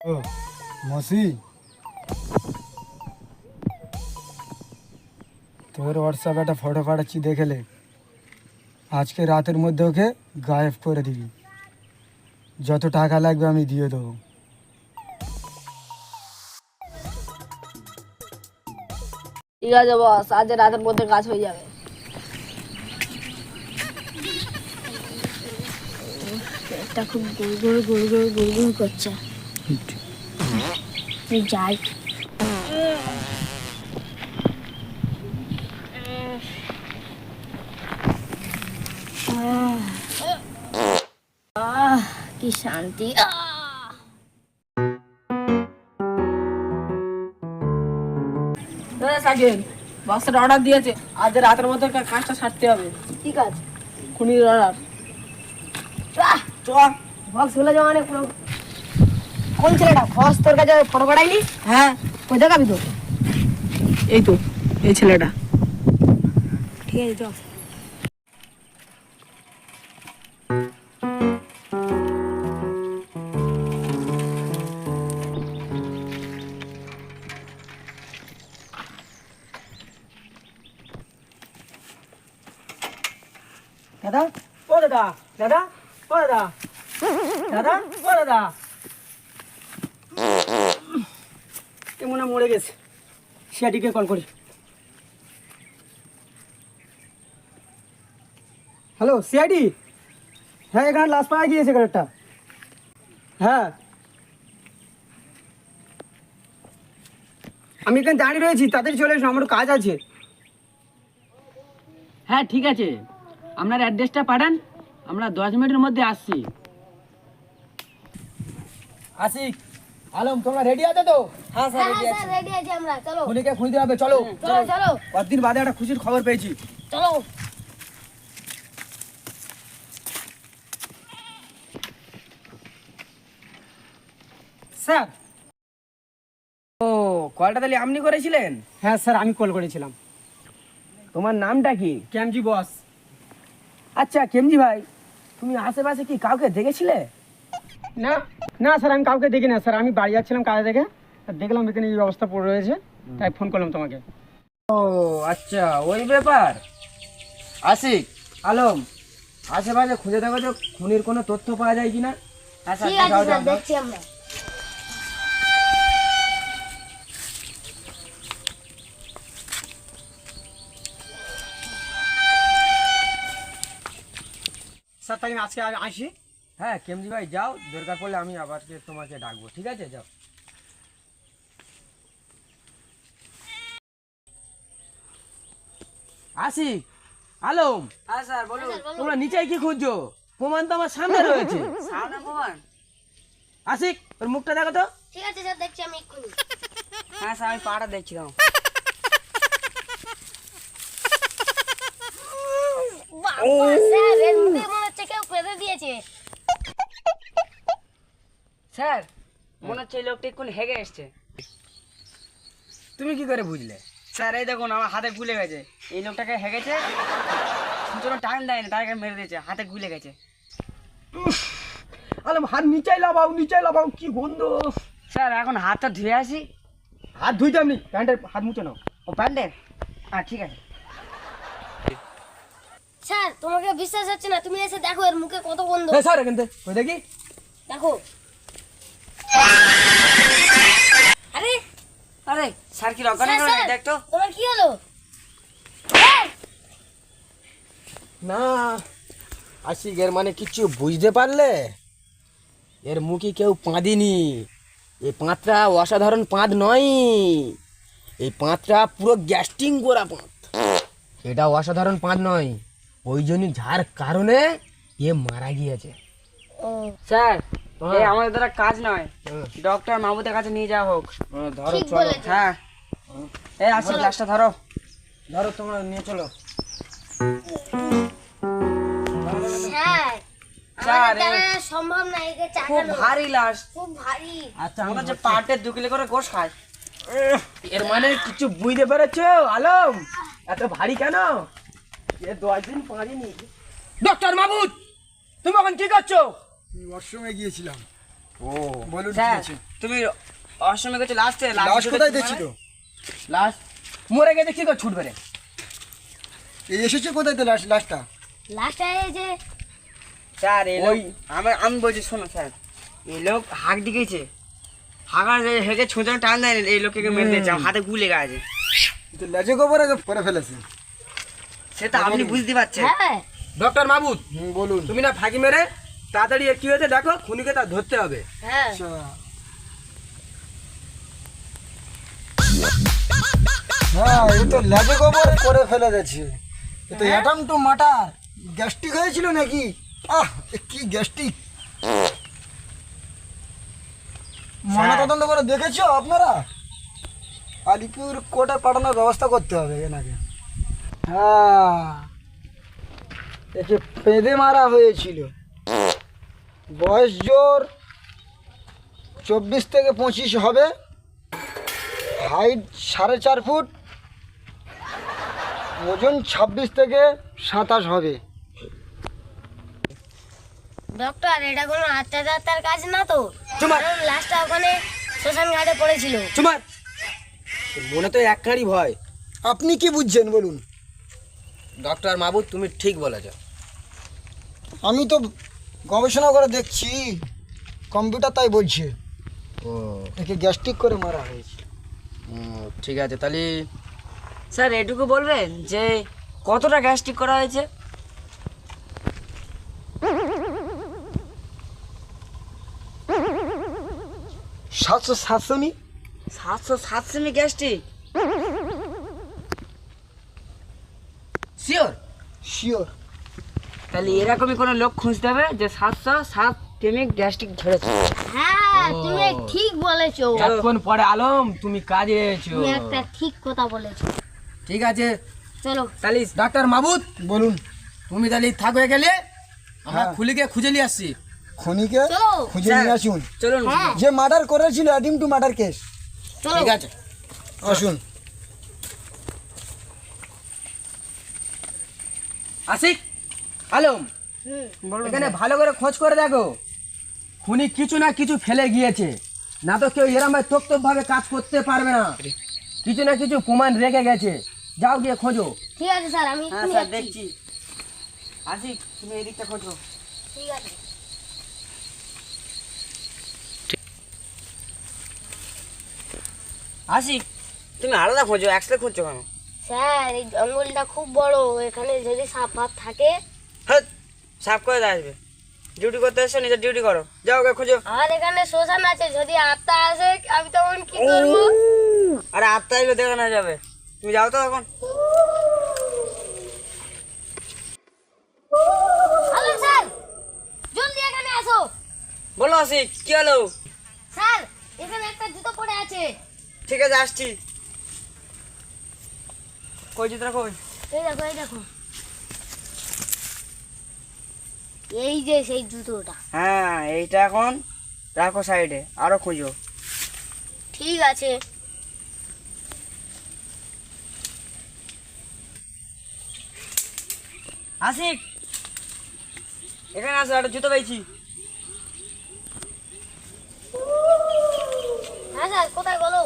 ও মসি, তোর হোয়াটসঅ্যাপে একটা ফটো পাঠাচ্ছি, দেখেলে আজকে রাতের মধ্যে ওকে গায়েব করে দিবি। যত টাকা লাগবে আমি দিয়ে দেবো। ঠিক আছে বস, আজ রাতের মধ্যে কাজ হয়ে যাবে। পেটটা খুব গুড়গুড় গুড়গুড় গুড়গুড় করছে। যাই কি শান্তি। সাকিব বক্সের অর্ডার দিয়েছে, আজ রাতের মধ্যে কাজটা সারতে হবে। ঠিক আছে, খুনির অর্ডার। চ বক্স গুলো জমা নে পুরো। কোন ছেলেটা বস তোর কাছে ফটো পাঠাইনি? হ্যাঁ, কোথায় দেখাবি তো? এই তো এই ছেলেটা। ঠিক আছে চল। দাদা ও দাদা, দাদা ও দাদা, দাদা ও দাদা। মনে হয় মরে গেছে। সিআইডিকে কল করি। হ্যালো সিআইডি, হ্যাঁ এখানে লাশ পাওয়া গিয়েছে একটা। হ্যাঁ আমি এখানে দাঁড়িয়ে রয়েছি, তাড়াতাড়ি চলে এসো, আমার কাজ আছে। হ্যাঁ ঠিক আছে, আপনার অ্যাড্রেসটা পাঠান, আমরা 10 মিনিটের মধ্যে আসছি। আশিক, আলম, তোমরা রেডি আছো তো? হ্যাঁ স্যার রেডি স্যার রেডি আছি আমরা, চলো খুনিকে খুঁজতে হবে, চলো। চলো চলো কতদিন বাদে একটা খুশির খবর পেয়েছি। চলো। স্যার। ও, কলটা তাহলে আপনি করেছিলেন? হ্যাঁ স্যার আমি কল করেছিলাম। তোমার নামটা কি? ক্যামজি বস। আচ্ছা কেমজি ভাই, তুমি আশেপাশে কি কাউকে দেখেছিলে? না না স্যার, আমি কাউকে দেখি না স্যার, আমি বাড়ি যাচ্ছিলাম কাজে থেকে, আর দেখলাম এখানে এই অবস্থা পড়ে রয়েছে, তাই ফোন করলাম তোমাকে। ও আচ্ছা, ওই ব্যাপার। আশিক, আলম, আশেপাশে খুঁজে দেখো যে খুনির কোনো তথ্য পাওয়া যায় কিনা। ঠিক আছে স্যার, দেখছি আমরা। স্যার তাই আমি আজকে আসি। হ্যাঁ কেমজি ভাই যাও, দরকার পড়লে আমি আবার তোমাকে ডাকবো, ঠিক আছে যাও। আশিক, আলম, হ্যাঁ স্যার বলুন। তোমরা নিচে কি খুঁজছো? প্রমাণ তো আমার সামনে রয়েছে। সামনে প্রমাণ? আশিক, ওর মুখটা দেখো তো। ঠিক আছে স্যার, দেখছি আমি এক্ষুনি। হ্যাঁ স্যার আমি পাটা দেখছিলাম। বাবা স্যার, এর মুখে মনে হচ্ছে কেউ পেতে দিয়েছে। স্যার মনে হচ্ছে এই লোকটা এক্ষুনি হেগে এসছে। তুমি কি করে বুঝলে? স্যার এই দেখুন আমার হাতে গুলে গেছে, এই লোকটাকে হেগেছে, সুতরাং টাইম দেয়নি, তাকে মেরে দিয়েছে, হাতে গুলে গেছে। আলম হাত নিচাই লাগাও, নিচাই লাগাও, কি গন্ধ। স্যার এখন হাতটা ধুয়ে আসি। হাত ধুইতে আপনি প্যান্টের হাত মুছে নাও। ও প্যান্ডেল, হ্যাঁ ঠিক আছে। স্যার তোমাকে বিশ্বাস হচ্ছে না, তুমি এসে দেখো এর মুখে কত গন্ধ। এই স্যার এখান থেকে ওই দেখি। দেখো। আরে আরে স্যার কি রকম স্যার, স্যার, দেখতো। তোমার কি হলো? না আশিক, এর মানে কিছু বুঝতে পারলে? এর মুখে কেউ পাঁদিনি। এই পাঁতটা অসাধারণ পাঁত নয়, এই পাঁতটা পুরো গ্যাস্টিং করা পাঁত। এটা অসাধারণ পাঁত নয়, ওই জন্য যার কারণে এ মারা গিয়েছে। স্যার হ্যাঁ। এই আমাদের দ্বারা কাজ নয়, হ্যাঁ। ডক্টর মাহবুদের কাছে নিয়ে যাওয়া হোক। ধরো ঠিক চলো, বলেছো। হ্যাঁ এই আসি, গ্লাসটা ধরো। ধরো তোমরা নিয়ে চলো। স্যার স্যার, আমাদের দ্বারা সম্ভব না, একে খুব চাকানো ভারী লাশ, খুব ভারী। আচ্ছা মনে হচ্ছে পাটে 2 কিলো করে গোশ খায়। এর মানে কিছু বুঝতে পেরেছো আলম? এত ভারী কেন? এ 10 দিন পারিনি। ডক্টর মাহবুদ, তুমি এখন কি করছো? ওয়াশরুমে গিয়েছিলাম। ও বলুন কি স্যার আছে? তুমি অসময় গেছো লাস্টে লাশ কোথায় দেখছিল? লাশ মরে গেছে, কি করে ছুটবে রে? এই এসেছে কোথায় তো লাশটা? লাস্টে এই যে স্যার এই লোক আমি বলছি শোনো স্যার, এই লোক হাঁক দিকেছে, হাঁকার হেঁকে ছোঁচা টান দেয় এই লোককে মেরে দিয়েছে, আমার হাতে গুলে গেছে। তো লেজে গোবর আগে করে ফেলেছে। সেটা আপনি বুঝতে পারছেন। হ্যাঁ ডক্টর মাহবুব, বলুন। তুমি না ফাঁকি মেরে তাড়াতাড়ি কি হয়েছে দেখো, খুনিকে তা ধরতে হবে। হ্যাঁ আচ্ছা হ্যাঁ, এই তো লেজে গোবর করে ফেলে গেছে। এ তো অ্যাটম টু মাটার। গ্যাস্ট্রিক হয়েছিল নাকি? এ কি গ্যাস্ট্রিক! ময়নাতদন্ত করে দেখেছো আপনারা? আলিপুর কোর্টে পাঠানোর ব্যবস্থা করতে হবে এনাকে। হ্যাঁ, একে পেঁদে মারা হয়েছিল। বয়স জোর 24 থেকে 25 হবে, হাইট 4.5 ফুট, ওজন 26 থেকে 27 হবে। ডক্টর, এটা কোনো আত্মহত্যার কাজ না তো? চুমার। কারণ লাশটা ওখানে শ্মশান ঘাটে পড়েছিল। তোমার মনে তো একখানি ভয়। আপনি কি বুঝছেন বলুন? ডক্টর মাহবুব, তুমি ঠিক বলেছ। আমি তো গবেষণা করে দেখছি, কম্পিউটার তাই বলছে ও একে গ্যাস্ট্রিক করে মারা হয়েছে। ঠিক আছে তাহলে। স্যার এটুকু বলবেন যে কতটা গ্যাস্ট্রিক করা হয়েছে? 700 নি। 707 সেমি গ্যাস্ট্রিক? শিওর? শিওর। তাহলে এরকমই কোনো লোক খুঁজতে হবে যে 707 সেমি গ্যাস্ট্রিক ধরেছে। হ্যাঁ, তুমি ঠিক বলেছো। এতক্ষণ পরে আলম তুমি কাজে এসেছো। তুমি একটা ঠিক কথা বলেছো। ঠিক আছে চলো। তাহলে ডাক্তার মাহবুব, বলুন। তুমি তাহলে থাক হয়ে গেলে আমরা হ্যাঁ। খুলিকে খুঁজে নিয়ে আসছি। খনিকে চলো। খুঁজে স্যার। নিয়ে আসুন। চলুন। হ্যাঁ যে মার্ডার করেছিল, অ্যাটেম্প টু মার্ডার কেস। চলো। ঠিক আছে আসুন। আশিক, আলম, হুম। এখানে ভালো করে খোঁজ করে দেখো, খুনি কিছু না কিছু ফেলে গিয়েছে, না তো কেউ এরম ভাবে কাজ করতে পারবে না। কিছু না কিছু প্রমাণ রেখে গেছে, যাও গিয়ে খোঁজো। ঠিক আছে স্যার, আমি হ্যাঁ এক্ষুনি স্যার যাচ্ছি। দেখছি। আসি, তুমি এদিকটা খোঁজো। ঠিক আছে। আসি, তুমি আলাদা খোঁজো, একসাথে খুঁজছো কেন? স্যার, এই জঙ্গলটা খুব বড়, এখানে যদি সাপ ফাপ থাকে। হ্যাঁ, সাফ করে দিয়ে আসবে। ডিউটি করতে এসছো, নিজের ডিউটি করো, যাও ওকে খোঁজো। আর এখানে শ্মশান আছে, যদি আত্মা আসে আমি তখন কি করবো? আরে আত্মা এলে দেখা না যাবে, তুমি যাও তো এখন। হ্যালো স্যার, জলদি এখানে আসো। বলো আসি, কি হলো? স্যার, এখানে একটা জুতো পড়ে আছে। ঠিক আছে আসছি। কই জুতোটা কই? এই দেখো, এই দেখো, এই যে সেই জুতোটা। হ্যাঁ, এইটা এখন রাখো সাইডে, আরো খুঁজো। ঠিক আছে। আশিক, এখানে আসো, একটা জুতো পেয়েছি। হ্যাঁ স্যার, কোথায় বলো?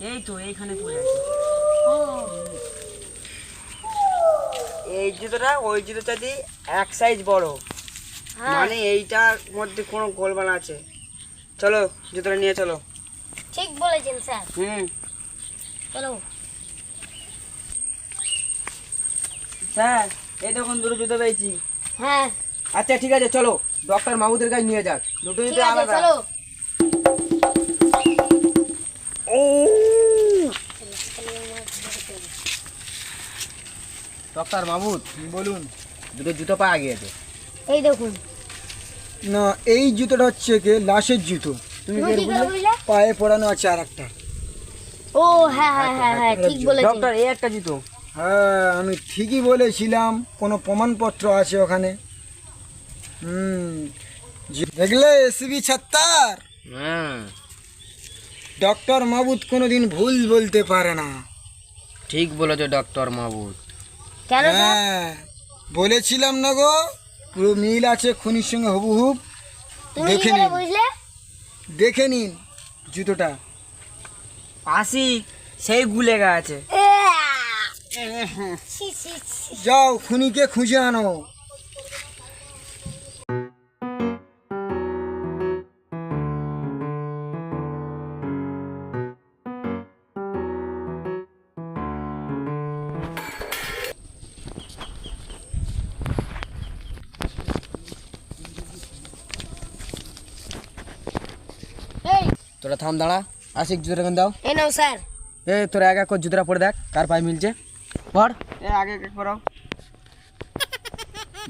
এই তো এইখানে পড়ে আছে। ও, এই জুতোটা ওই জুতোটা দিয়ে এক সাইজ বড়, হ্যাঁ মানে এইটার মধ্যে কোনো গোলমাল আছে। চলো জুতোটা নিয়ে চলো। ঠিক বলেছেন স্যার, চলো। স্যার, এই দেখুন দুটো জুতো পেয়েছি। হ্যাঁ আচ্ছা ঠিক আছে, চলো ডক্টর মাহবুদের কাছে নিয়ে যাক। দুটো ঠিক জুতো আছে, আলাদা। চলো। ডক্টর মাহবুদ, বলুন। দুটো জুতো পাওয়া গিয়েছে। এই দেখুন। না, এই জুতোটা হচ্ছে কি লাশের জুতো। তুমি কি করে বুঝলে? পায়ে পড়ানো আছে আর একটা। ও হ্যাঁ হ্যাঁ হ্যাঁ হ্যাঁ, ঠিক বলেছেন। ডক্টর, এই একটা জুতো। হ্যাঁ, আমি ঠিকই বলেছিলাম, কোনো প্রমাণপত্র আছে ওখানে। দেখলে এসবি 76। হ্যাঁ, ডক্টর মাহবুদ কোনোদিন ভুল বলতে পারে না। ঠিক বলেছো ডক্টর মাহবুদ। কেন স্যার? হ্যাঁ, বলেছিলাম না গো, পুরো মিল আছে খুনির সঙ্গে হুবহুব। তুমি দেখে কি করে নিন, বুঝলে? দেখে নিন জুতোটা। আসি সেই গুলে গেছে। ছি, ছি, ছি। যাও খুনিকে খুঁজে আনো। এই, তোরা থাম, দাঁড়া। আশিক জুতোটা কেন দাও। এই নাও স্যার। এ তোরা এক এক করে জুতোটা পরে দেখ কার পায়ে মিলছে। পড়। এ আগে এক করাও।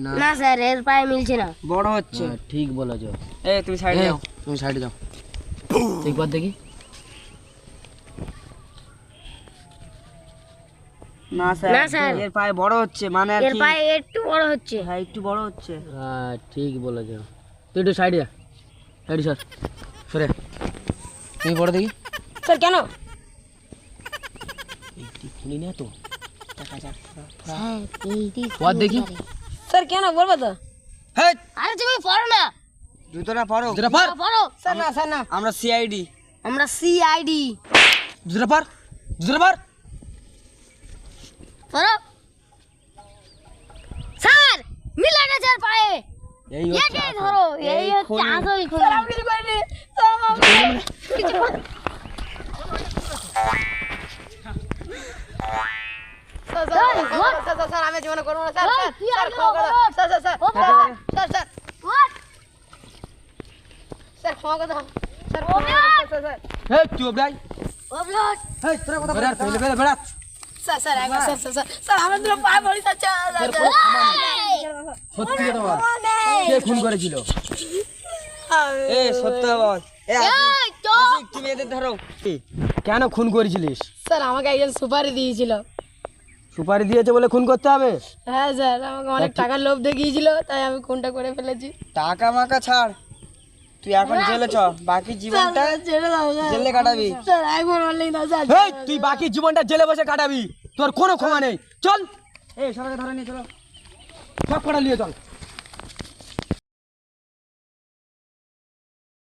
না না স্যার, এর পায়ে মিলছে না। বড় হচ্ছে। হ্যাঁ, ঠিক বলেছ। এ তুমি সাইডে যাও। তুমি সাইডে যাও। একবার দেখি। না স্যার, না স্যার। এর পায়ে বড় হচ্ছে, মানে আর এর কি। পায়ে একটু বড় হচ্ছে। হ্যাঁ একটু বড় হচ্ছে। হ্যাঁ ঠিক বলেছ। তুই একটু সাইডে যা, সাইডে সর, সরে। তুমি পড়ে দেখি। স্যার কেন? শুনি না তো। স্যার এইটি পর দেখি। স্যার কেন বলবো তো? হ্যাঁ আরে তুমি পড়ো না। জুতোটা পরো। জুতোটা পর, পড়ো। স্যার না স্যার না, আমরা সিআইডি। আমরা সিআইডি। জুতোটা পর, জুতোটা পর। পড়ো। স্যার মিলে গেছে এর পায়ে। এই হচ্ছে এটাই ধরো, এই হচ্ছে আসল খুনি। স্যার আমি কিছু করিনি। কিছু করিনি। স্যার আমি জীবনে করবো না স্যার। স্যার ক্ষমা করে দাও। Sir sir sir sir sir sir ক্ষমা করে দাও। স্যার ক্ষমা করে দাও। স্যার স্যার এই চুপ রাই। অবলস। এই তোরা কথা বেড়া, ফেলে ফেলে বেড়া। স্যার স্যার একবার স্যার স্যার স্যার আমি দুটো পায়ে পড়ি স্যার। সত্যি কথা বল, কে খুন করেছিল? এ সত্য বল। এ আসিক, আসিক, তুমি এদের ধরো। কেন খুন করেছিলিস? স্যার আমাকে একজন সুপারি দিয়েছিল। সুপারি দিয়েছে বলে খুন করতে হবে? হ্যাঁ স্যার, আমাকে অনেক টাকার লোভ দেখিয়েছিল, তাই আমি খুনটা করে ফেলেছি। টাকা মাকা ছাড়, তুই এখন জেলে চ, বাকি জীবনটা ছেড়ে দাও স্যার। জেলে কাটাবি। স্যার একবার বললেই না স্যার। এই তুই বাকি জীবনটা জেলে বসে কাটাবি, তোর কোনো ক্ষমা নেই। চল, এই সবাইকে ধরে নিয়ে চলো। সব কটা নিয়ে চল।